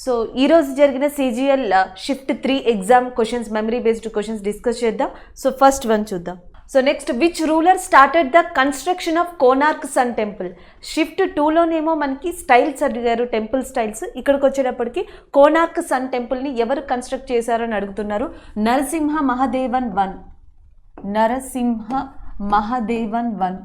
So ఈరోజు జరిగిన CGL shift 3 exam questions memory based questions discuss చేద్దాం. సో ఫస్ట్ వన్ చూద్దాం. So next, which ruler started the construction of Konark sun temple? Shift 2లోనేమో మనకి styles అడిగారు, temple styles. ఇక్కడికి వచ్చేటప్పటికి కోనార్క్ సన్ టెంపుల్ని ఎవరు కన్స్ట్రక్ట్ చేశారని అడుగుతున్నారు. నరసింహ మహాదేవన్ 1. నరసింహ మహాదేవన్ 1.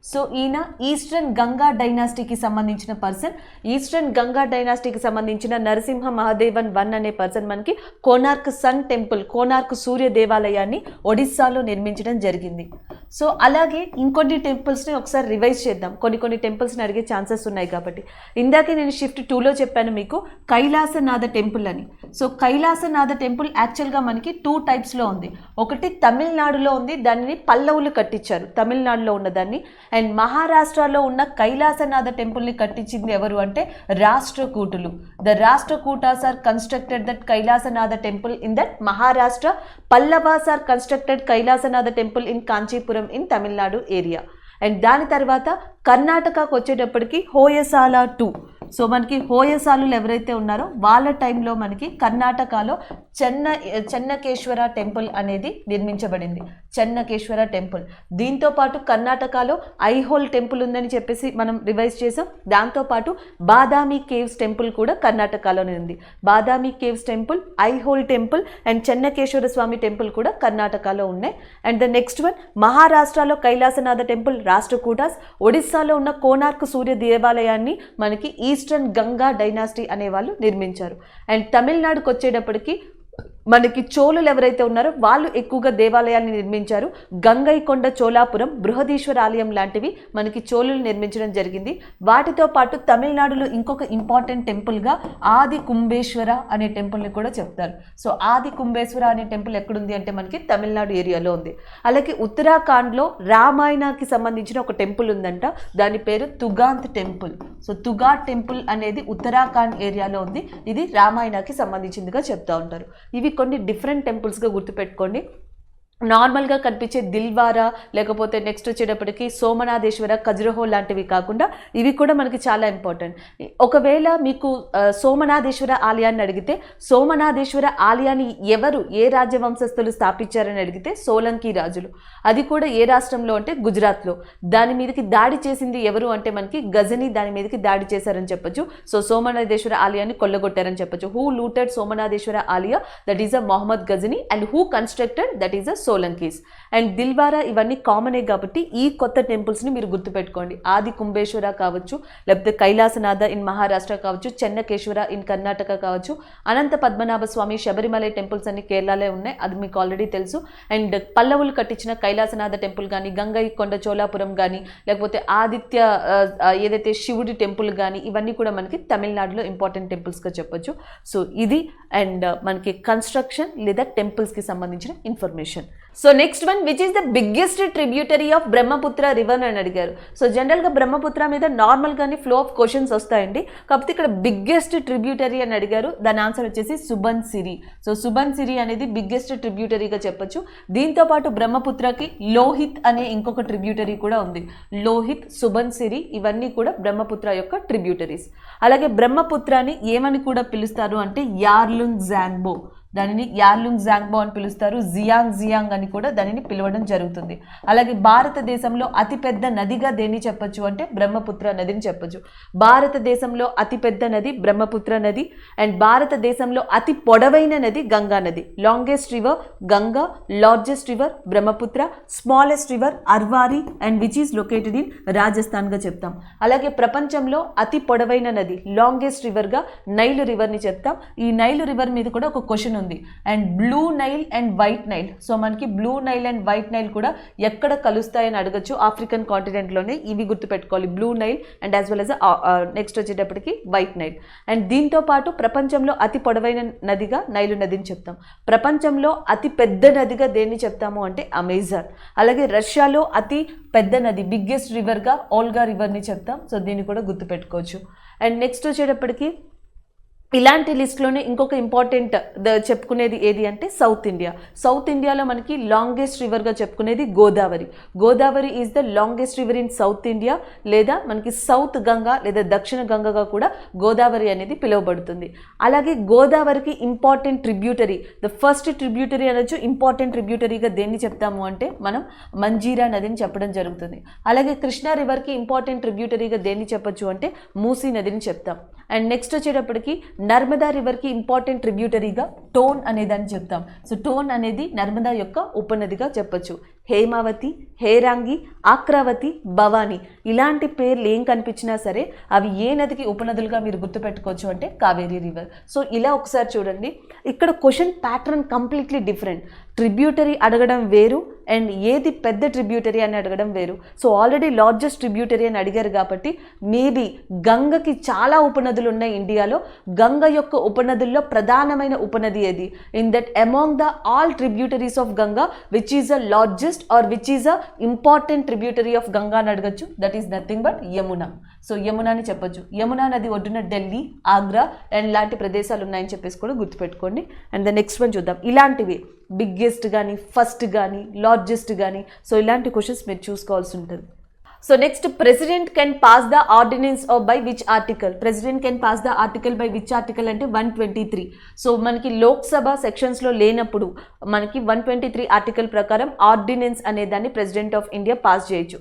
సో ఈయన ఈస్టర్న్ గంగా డైనాసిటీకి సంబంధించిన పర్సన్. ఈస్టర్న్ గంగా డైనాసిటీకి సంబంధించిన నరసింహ మహాదేవన్ 1 అనే పర్సన్ మనకి కోనార్క్ సన్ టెంపుల్, కోనార్క్ సూర్య దేవాలయాన్ని ఒడిస్సాలో నిర్మించడం జరిగింది. సో అలాగే ఇంకొన్ని టెంపుల్స్ని ఒకసారి రివైజ్ చేద్దాం. కొన్ని టెంపుల్స్ని అడిగే ఛాన్సెస్ ఉన్నాయి కాబట్టి. ఇందాకే నేను షిఫ్ట్ 2లో చెప్పాను మీకు కైలాసనాథ టెంపుల్ అని. సో కైలాసనాథ టెంపుల్ యాక్చువల్గా మనకి 2 టైప్స్లో ఉంది. ఒకటి తమిళనాడులో ఉంది, దానిని పల్లవులు కట్టించారు, తమిళనాడులో ఉన్నదాన్ని. అండ్ మహారాష్ట్రలో ఉన్న కైలాసనాథ టెంపుల్ని కట్టించింది ఎవరు అంటే రాష్ట్రకూటులు. The Rashtrakutas are constructed that Kailasanatha temple in that Maharashtra. Pallavas are constructed Kailasanatha temple in Kanchipuram in Tamil Nadu area. And దాని తర్వాత కర్ణాటకకు వచ్చేటప్పటికి హోయసాల 2. సో మనకి హోయసాలులు ఎవరైతే ఉన్నారో వాళ్ళ టైంలో మనకి కర్ణాటకలో చెన్నకేశ్వర టెంపుల్ అనేది నిర్మించబడింది. చెన్నకేశ్వర టెంపుల్. దీంతోపాటు కర్ణాటకలో ఐహోల్ టెంపుల్ ఉందని చెప్పేసి మనం రివైజ్ చేసాం. దాంతోపాటు బాదామి కేవ్స్ టెంపుల్ కూడా కర్ణాటకలోనే ఉంది. Badami caves temple, Aihole temple and Chennakeshwara Swami temple కూడా కర్ణాటకలో ఉన్నాయి. అండ్ ద నెక్స్ట్ వన్, మహారాష్ట్రలో కైలాసనాథ టెంపుల్ రాష్ట్రకూటాస్. ఒడిస్సాలో ఉన్న కోనార్క్ సూర్య దేవాలయాన్ని మనకి ఈస్టర్న్ గంగా డైనాసిటీ అనేవాళ్ళు నిర్మించారు. అండ్ తమిళనాడుకు వచ్చేటప్పటికి మనకి చోళులు ఎవరైతే ఉన్నారో వాళ్ళు ఎక్కువగా దేవాలయాన్ని నిర్మించారు. గంగైకొండ చోళాపురం, బృహదీశ్వర ఆలయం లాంటివి మనకి చోళులు నిర్మించడం జరిగింది. వాటితో పాటు తమిళనాడులో ఇంకొక ఇంపార్టెంట్ టెంపుల్గా ఆది కుంభేశ్వర అనే టెంపుల్ని కూడా చెప్తారు. సో ఆది కుంభేశ్వర అనే టెంపుల్ ఎక్కడుంది అంటే మనకి తమిళనాడు ఏరియాలో ఉంది. అలాగే ఉత్తరాఖండ్లో రామాయణకి సంబంధించిన ఒక టెంపుల్ ఉందంట, దాని పేరు తుగాంత్ టెంపుల్. సో తుగాట్ టెంపుల్ అనేది ఉత్తరాఖండ్ ఏరియాలో ఉంది. ఇది రామాయణకి సంబంధించిందిగా చెప్తూ ఉంటారు. ఇవి కొన్ని డిఫరెంట్ టెంపుల్స్గా గుర్తుపెట్టుకోండి. నార్మల్గా కనిపించే దిల్వారా, లేకపోతే నెక్స్ట్ వచ్చేటప్పటికి సోమనాథేశ్వర, ఖజురహో లాంటివి కాకుండా ఇవి కూడా మనకి చాలా ఇంపార్టెంట్. ఒకవేళ మీకు సోమనాథేశ్వర ఆలయాన్ని అడిగితే, సోమనాథేశ్వర ఆలయాన్ని ఎవరు, ఏ రాజవంశస్థులు స్థాపించారని అడిగితే సోలంకి రాజులు. అది కూడా ఏ రాష్ట్రంలో అంటే గుజరాత్లో. దాని మీదకి దాడి చేసింది ఎవరు అంటే మనకి గజని దాని మీదకి దాడి చేశారని చెప్పొచ్చు. సో సోమనాథేశ్వర ఆలయాన్ని కొల్లగొట్టారని చెప్పొచ్చు. హూ లూటెడ్ సోమనాథేశ్వర ఆలయ? That is a Mohammed Ghazni. And who constructed? That is a Solankis. And Dilwara ఇవన్నీ కామనే కాబట్టి ఈ కొత్త టెంపుల్స్ని మీరు గుర్తుపెట్టుకోండి. ఆది కుంభేశ్వర కావచ్చు, లేకపోతే కైలాసనాథ ఇన్ మహారాష్ట్ర కావచ్చు, చెన్నకేశ్వర ఇన్ కర్ణాటక కావచ్చు, అనంత పద్మనాభ స్వామి, శబరిమలై టెంపుల్స్ అన్ని కేరళలో ఉన్నాయి, అది మీకు ఆల్రెడీ తెలుసు. అండ్ పల్లవులు కట్టించిన కైలాసనాథ టెంపుల్ కానీ, గంగైకొండ చోళాపురం కానీ, లేకపోతే ఆదిత్య ఏదైతే శివుడి టెంపుల్ కానీ, ఇవన్నీ కూడా మనకి తమిళనాడులో ఇంపార్టెంట్ టెంపుల్స్గా చెప్పొచ్చు. సో ఇది అండ్ మనకి కన్స్ట్రక్షన్ లేదా టెంపుల్స్కి సంబంధించిన information. So next one, which is the biggest tributary of Brahmaputra river అని అడిగారు. సో జనరల్గా బ్రహ్మపుత్ర మీద నార్మల్గానే ఫ్లో ఆఫ్ క్వశ్చన్స్ వస్తాయండి, కాకపోతే ఇక్కడ బిగ్గెస్ట్ ట్రిబ్యూటరీ అని అడిగారు. దాని ఆన్సర్ వచ్చేసి సుబన్సిరి. సో సుబన్సిరి అనేది బిగ్గెస్ట్ ట్రిబ్యూటరీగా చెప్పొచ్చు. దీంతోపాటు బ్రహ్మపుత్రకి లోహిత్ అనే ఇంకొక ట్రిబ్యూటరీ కూడా ఉంది. లోహిత్, సుబన్సిరి ఇవన్నీ కూడా బ్రహ్మపుత్ర యొక్క ట్రిబ్యూటరీస్. అలాగే బ్రహ్మపుత్రాన్ని ఏమని కూడా పిలుస్తారు అంటే యార్లుంగ్ జాంగ్బో. దానిని యార్లుంగ్ జాంగ్బో అని పిలుస్తారు. జియాంగ్ అని కూడా దానిని పిలవడం జరుగుతుంది. అలాగే భారతదేశంలో అతిపెద్ద నదిగా దేన్ని చెప్పొచ్చు అంటే బ్రహ్మపుత్ర నదిని చెప్పొచ్చు. భారతదేశంలో అతిపెద్ద నది బ్రహ్మపుత్ర నది. అండ్ భారతదేశంలో అతి పొడవైన నది గంగా నది. Longest river Ganga, largest river Brahmaputra, smallest river Arvari and which is located in రాజస్థాన్గా చెప్తాం. అలాగే ప్రపంచంలో అతి పొడవైన నది లాంగెస్ట్ రివర్గా నైల్ రివర్ని చెప్తాం. ఈ నైల్ రివర్ మీద కూడా ఒక క్వశ్చన్ ఉంది. And Blue Nile and White Nile. So మనకి Blue Nile and White Nile కూడా ఎక్కడ కలుస్తాయని అడగచ్చు. ఆఫ్రికన్ కాంటినెంట్లోనే. ఇవి గుర్తుపెట్టుకోవాలి, Blue Nile and as well as next వచ్చేటప్పటికి వైట్ నైల్. అండ్ దీంతో పాటు ప్రపంచంలో అతి పొడవైన నదిగా నైలు నదిని చెప్తాం. ప్రపంచంలో అతి పెద్ద నదిగా దేన్ని చెప్తాము అంటే అమెజాన్. అలాగే రష్యాలో అతి పెద్ద నది బిగ్గెస్ట్ రివర్గా ఓల్గా రివర్ని చెప్తాం. సో దీన్ని కూడా గుర్తుపెట్టుకోవచ్చు. అండ్ నెక్స్ట్ వచ్చేటప్పటికి ఇలాంటి లిస్ట్లోనే ఇంకొక ఇంపార్టెంట్ చెప్పుకునేది ఏది అంటే సౌత్ ఇండియా. సౌత్ ఇండియాలో మనకి లాంగెస్ట్ రివర్గా చెప్పుకునేది Godavari. Godavari is the longest river in south India, లేదా మనకి సౌత్ గంగా లేదా దక్షిణ గంగగా కూడా గోదావరి అనేది పిలువబడుతుంది. అలాగే గోదావరికి important tributary, the first tributary అనొచ్చు. ఇంపార్టెంట్ ట్రిబ్యూటరీగా దేన్ని చెప్తాము అంటే మనం మంజీరా నదిని చెప్పడం జరుగుతుంది. అలాగే కృష్ణా రివర్కి ఇంపార్టెంట్ ట్రిబ్యూటరీగా దేన్ని చెప్పొచ్చు అంటే మూసీ నదిని చెప్తాం. అండ్ నెక్స్ట్ వచ్చేటప్పటికి నర్మదా రివర్కి ఇంపార్టెంట్ ట్రిబ్యూటరీగా టోన్ అనేదాన్ని చెప్తాం. సో టోన్ అనేది నర్మదా యొక్క ఉపనదిగా చెప్పొచ్చు. హేమావతి, హేరాంగి, ఆక్రావతి, భవానీ ఇలాంటి పేర్లు ఏం కనిపించినా సరే అవి ఏ నదికి ఉపనదులుగా మీరు గుర్తుపెట్టుకోవచ్చు అంటే కావేరీ రివర్. సో ఇలా ఒకసారి చూడండి, ఇక్కడ question pattern completely different. Tributary అడగడం వేరు అండ్ ఏది పెద్ద ట్రిబ్యూటరీ అని అడగడం వేరు. సో ఆల్రెడీ లార్జెస్ట్ ట్రిబ్యూటరీ అని అడిగారు కాబట్టి మేబీ గంగకి చాలా ఉపనదులు ఉన్నాయి ఇండియాలో. గంగ యొక్క ఉపనదుల్లో ప్రధానమైన ఉపనది ఏది? In that among the all tributaries of Ganga which is the largest or which is a important tributary of Ganga అని అడగచ్చు. That is nothing but Yamuna. So Yamuna అని చెప్పొచ్చు. యమునా నది ఒడ్డున ఢిల్లీ, ఆగ్రా అండ్ లాంటి ప్రదేశాలు ఉన్నాయని చెప్పేసి కూడా గుర్తుపెట్టుకోండి. అండ్ ద నెక్స్ట్ వన్ చూద్దాం. ఇలాంటివి బిగ్గెస్ట్ కానీ ఫస్ట్ కానీ లార్జెస్ట్ కానీ సో ఇలాంటి క్వశ్చన్స్ మీరు చూసుకోవాల్సి ఉంటుంది. So next, president can pass the ordinance of by which article? President can pass the article by which article అంటే 123. సో మనకి లోక్సభ సెక్షన్స్లో లేనప్పుడు మనకి 123 ఆర్టికల్ ప్రకారం ఆర్డినెన్స్ అనే దాన్ని ప్రెసిడెంట్ ఆఫ్ ఇండియా పాస్ చేయొచ్చు.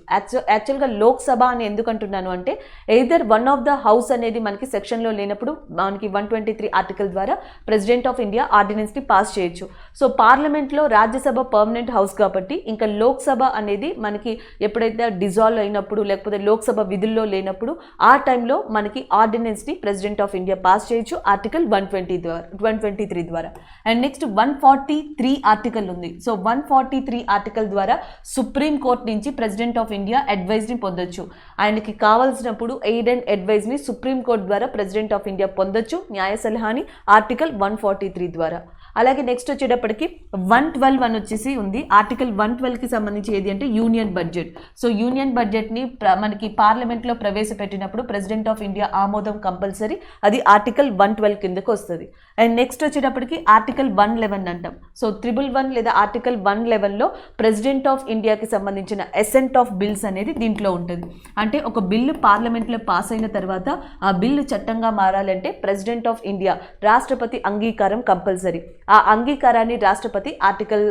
యాక్చువల్గా లోక్సభ అని ఎందుకు అంటున్నాను అంటే either one of the house అనేది మనకి సెక్షన్లో లేనప్పుడు మనకి 123 ఆర్టికల్ ద్వారా ప్రెసిడెంట్ ఆఫ్ ఇండియా ఆర్డినెన్స్ని పాస్ చేయొచ్చు. సో పార్లమెంట్లో రాజ్యసభ పర్మనెంట్ హౌస్ కాబట్టి ఇంకా లోక్సభ అనేది మనకి ఎప్పుడైతే డిజాల్వ్ అయినప్పుడు లేకపోతే లోక్సభ విధుల్లో లేనప్పుడు ఆ టైంలో మనకి ఆర్డినెన్స్ని ప్రెసిడెంట్ ఆఫ్ ఇండియా పాస్ చేయొచ్చు ఆర్టికల్ 123 ద్వారా. అండ్ నెక్స్ట్ 143 ఆర్టికల్ ఉంది. సో 143 ఆర్టికల్ ద్వారా సుప్రీం కోర్ట్ నుంచి ప్రెసిడెంట్ ఆఫ్ ఇండియా అడ్వైజ్ని పొందొచ్చు. ఆయనకి కావాల్సినప్పుడు ఎయిడ్ అండ్ అడ్వైజ్ని సుప్రీం కోర్ట్ ద్వారా ప్రెసిడెంట్ ఆఫ్ ఇండియా పొందొచ్చు, న్యాయ సలహాని ఆర్టికల్ 143 ద్వారా. అలాగే నెక్స్ట్ వచ్చేటప్పటికి 112 అని వచ్చేసి ఉంది. ఆర్టికల్ 112కి సంబంధించి ఏది అంటే యూనియన్ బడ్జెట్. సో యూనియన్ బడ్జెట్ని మనకి పార్లమెంట్లో ప్రవేశపెట్టినప్పుడు ప్రెసిడెంట్ ఆఫ్ ఇండియా ఆమోదం కంపల్సరీ, అది ఆర్టికల్ 112 కిందకు వస్తుంది. అండ్ నెక్స్ట్ వచ్చేటప్పటికి ఆర్టికల్ 111 అంటాం. సో 111 లేదా ఆర్టికల్ 111లో ప్రెసిడెంట్ ఆఫ్ ఇండియాకి సంబంధించిన ఎసెంట్ ఆఫ్ బిల్స్ అనేది దీంట్లో ఉంటుంది. అంటే ఒక బిల్లు పార్లమెంట్లో పాస్ అయిన తర్వాత ఆ బిల్లు చట్టంగా మారాలంటే ప్రెసిడెంట్ ఆఫ్ ఇండియా రాష్ట్రపతి అంగీకారం కంపల్సరీ. ఆ అంగీకారాన్ని రాష్ట్రపతి ఆర్టికల్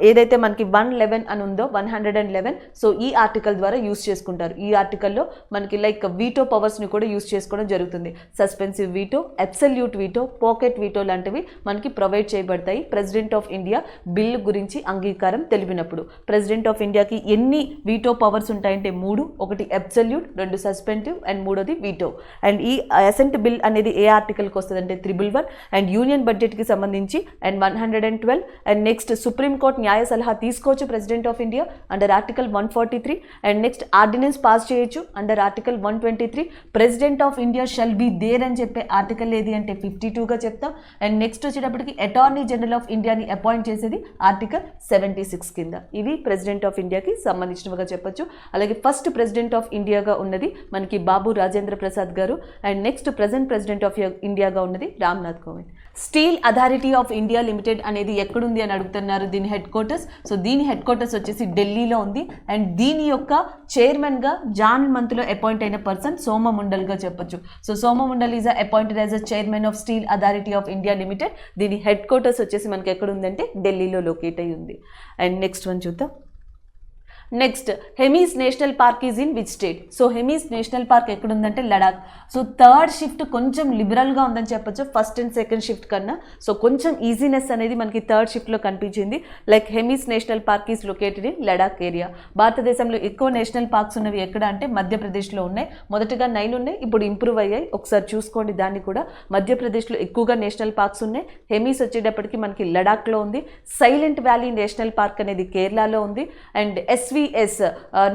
ఏదైతే మనకి 111 అని ఉందో 111, సో ఈ ఆర్టికల్ ద్వారా యూస్ చేసుకుంటారు. ఈ ఆర్టికల్లో మనకి లైక్ వీటో పవర్స్ని కూడా యూస్ చేసుకోవడం జరుగుతుంది. Suspensive veto, absolute veto, pocket veto లాంటివి మనకి ప్రొవైడ్ చేయబడతాయి ప్రెసిడెంట్ ఆఫ్ ఇండియా బిల్ గురించి అంగీకారం తెలిపినప్పుడు. ప్రెసిడెంట్ ఆఫ్ ఇండియాకి ఎన్ని వీటో పవర్స్ ఉంటాయంటే 3, ఒకటి అబ్సల్యూట్, 2 సస్పెన్సివ్ అండ్ 3వది వీటో. అండ్ ఈ అసెంట్ బిల్ అనేది ఏ ఆర్టికల్కి వస్తుంది అంటే 111 అండ్ యూనియన్ బడ్జెట్కి సంబంధించి and 112. And next supreme court న్యాయ సలహా తీసుకోవచ్చు president of India under article 143. And next ordinance pass చేయొచ్చు under article 123. President of India shall be there అని చెప్పే ఆర్టికల్ ఏది అంటే 52గా చెప్తాం. అండ్ నెక్స్ట్ వచ్చేటప్పటికి అటార్నీ జనరల్ ఆఫ్ ఇండియాని అపాయింట్ చేసేది ఆర్టికల్ 76 కింద. ఇవి ప్రెసిడెంట్ ఆఫ్ ఇండియాకి సంబంధించినవిగా చెప్పొచ్చు. అలాగే ఫస్ట్ ప్రెసిడెంట్ ఆఫ్ ఇండియాగా ఉన్నది మనకి బాబు Rajendra Prasad garu. And next present president of ఇండియాగా ఉన్నది Ramnath Kovind. Steel authority of India limited అనేది ఎక్కడుంది అని అడుగుతున్నారు. దీని హెడ్ క్వార్టర్స్, సో దీని హెడ్ క్వార్టర్స్ వచ్చేసి ఢిల్లీలో ఉంది. అండ్ దీని యొక్క చైర్మన్గా జాన్ మంత్లో అపాయింట్ అయిన పర్సన్ సోమముండల్గా చెప్పొచ్చు. So Soma Mondal is appointed as a chairman of steel authority of India limited. దీని హెడ్ క్వార్టర్స్ వచ్చేసి మనకి ఎక్కడుందంటే ఢిల్లీలో లొకేట్ అయి ఉంది. అండ్ నెక్స్ట్ వన్ చూద్దాం. Next, Hemis national park is in which state? So Hemis national park ఎక్కడుందంటే లడాక్. సో థర్డ్ షిఫ్ట్ కొంచెం లిబరల్గా ఉందని చెప్పొచ్చు ఫస్ట్ అండ్ సెకండ్ షిఫ్ట్ కన్నా. సో కొంచెం ఈజీనెస్ అనేది మనకి థర్డ్ షిఫ్ట్లో కనిపించింది. Like Hemis national park is located in Ladakh area. భారతదేశంలో ఎక్కువ నేషనల్ పార్క్స్ ఉన్నవి ఎక్కడ అంటే మధ్యప్రదేశ్లో ఉన్నాయి. మొదటగా 9 ఉన్నాయి, ఇప్పుడు ఇంప్రూవ్ అయ్యాయి. ఒకసారి చూసుకోండి దాన్ని కూడా. మధ్యప్రదేశ్లో ఎక్కువగా నేషనల్ పార్క్స్ ఉన్నాయి. హెమీస్ వచ్చేటప్పటికి మనకి లడాక్లో ఉంది. సైలెంట్ వ్యాలీ నేషనల్ పార్క్ అనేది కేరళలో ఉంది. And SV SVS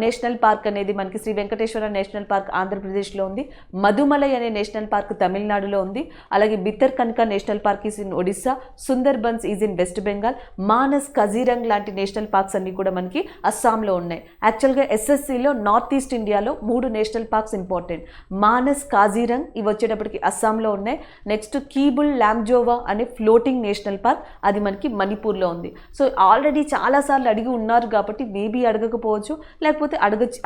national park అనేది మనకి శ్రీ వెంకటేశ్వర నేషనల్ పార్క్ ఆంధ్రప్రదేశ్లో ఉంది. మధుమలై అనే నేషనల్ పార్క్ తమిళనాడులో ఉంది. అలాగే Bhitarkanika national park is in Odisha, Sundarbans is in West Bengal, Manas, Kaziranga లాంటి నేషనల్ పార్క్స్ అన్ని కూడా మనకి అస్సాంలో ఉన్నాయి. యాక్చువల్గా ఎస్ఎస్సిలో నార్త్ ఈస్ట్ ఇండియాలో 3 నేషనల్ పార్క్స్ ఇంపార్టెంట్. మానస్, కాజీరంగ్ ఇవి వచ్చేటప్పటికి అస్సాంలో ఉన్నాయి. నెక్స్ట్ కీబుల్ లామ్జోవా అనే ఫ్లోటింగ్ నేషనల్ పార్క్, అది మనకి మణిపూర్లో ఉంది. సో ఆల్రెడీ చాలాసార్లు అడిగి ఉన్నారు కాబట్టి మేబీ అడగకపోవచ్చు, లేకపోతే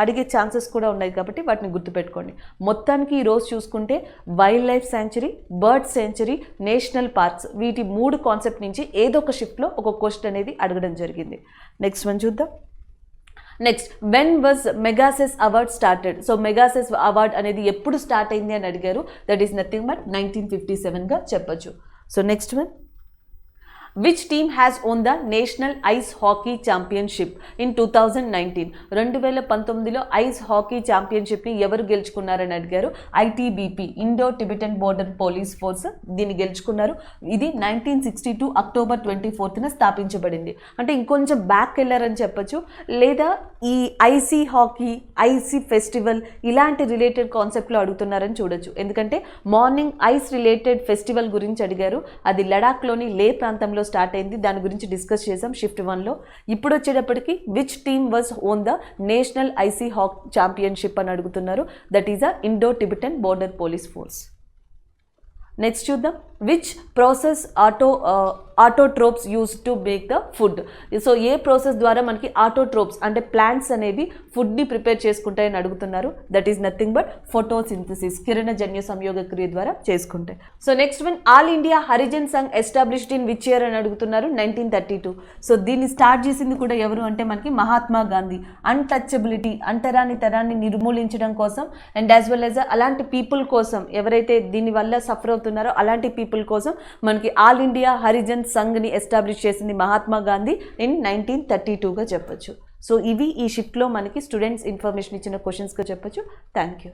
అడిగే ఛాన్సెస్ కూడా ఉన్నాయి కాబట్టి వాటిని గుర్తుపెట్టుకోండి. మొత్తానికి ఈరోజు చూసుకుంటే wild life sanctuary, bird sanctuary, national parks, వీటి 3 కాన్సెప్ట్ నుంచి ఏదో ఒక షిఫ్ట్లో ఒక క్వశ్చన్ అనేది అడగడం జరిగింది. నెక్స్ట్ వన్ చూద్దాం. Next, when was Magsaysay award started? So Magsaysay award అనేది ఎప్పుడు స్టార్ట్ అయింది అని అడిగారు. దట్ ఈస్ నథింగ్ బట్ 1957గా చెప్పొచ్చు. So next one, which team has won the national ice hockey championship in 2019? 2019లో ఐస్ హాకీ ఛాంపియన్షిప్ని ఎవరు గెలుచుకున్నారని అడిగారు. ITBP, Indo Tibetan Border Police Force దీన్ని గెలుచుకున్నారు. ఇది 1962 అక్టోబర్ 24న స్థాపించబడింది. అంటే ఇంకొంచెం బ్యాక్ వెళ్ళారని చెప్పొచ్చు. లేదా ఈ ఐసీ హాకీ, ఐసీ ఫెస్టివల్ ఇలాంటి రిలేటెడ్ కాన్సెప్ట్లో అడుగుతున్నారని చూడొచ్చు. ఎందుకంటే మార్నింగ్ ఐస్ రిలేటెడ్ ఫెస్టివల్ గురించి అడిగారు. అది లడాఖ్లోని లే ప్రాంతంలో స్టార్ట్ అయింది. దాని గురించి డిస్కస్ చేసాం షిఫ్ట్ 1లో. ఇప్పుడు వచ్చేటప్పటికి which team was won the national ice hockey championship అని అడుగుతున్నారు. That is the Indo Tibetan Border Police Force. Next చూద్దాం, which process autotrophs use to make the food? So ఏ ప్రాసెస్ ద్వారా మనకి ఆటోట్రోప్స్ అంటే ప్లాంట్స్ అనేవి ఫుడ్ని ప్రిపేర్ చేసుకుంటాయని అడుగుతున్నారు. That is nothing but photosynthesis, కిరణజన్య సంయోగ క్రియ ద్వారా చేసుకుంటాయి. So next one, all India Harijan Sangh established in which year అని అడుగుతున్నారు. 1932. సో దీన్ని స్టార్ట్ చేసింది కూడా ఎవరు అంటే మనకి మహాత్మా గాంధీ. అన్టచబిలిటీ, అంటరాని తరాన్ని నిర్మూలించడం కోసం అండ్ యాజ్ వెల్ యాజ్ అలాంటి పీపుల్ కోసం, ఎవరైతే దీనివల్ల సఫర్ అవుతున్నారో అలాంటి పీపుల్ కోసం మనకి ఆల్ ఇండియా హరిజన్ సంఘ్ని ఎస్టాబ్లిష్ చేసింది మహాత్మా గాంధీ ఇన్ 1932గా చెప్పొచ్చు. సో ఇవి ఈ షిఫ్ట్లో మనకి స్టూడెంట్స్ ఇన్ఫర్మేషన్ ఇచ్చిన క్వశ్చన్స్గా చెప్పొచ్చు. Thank you.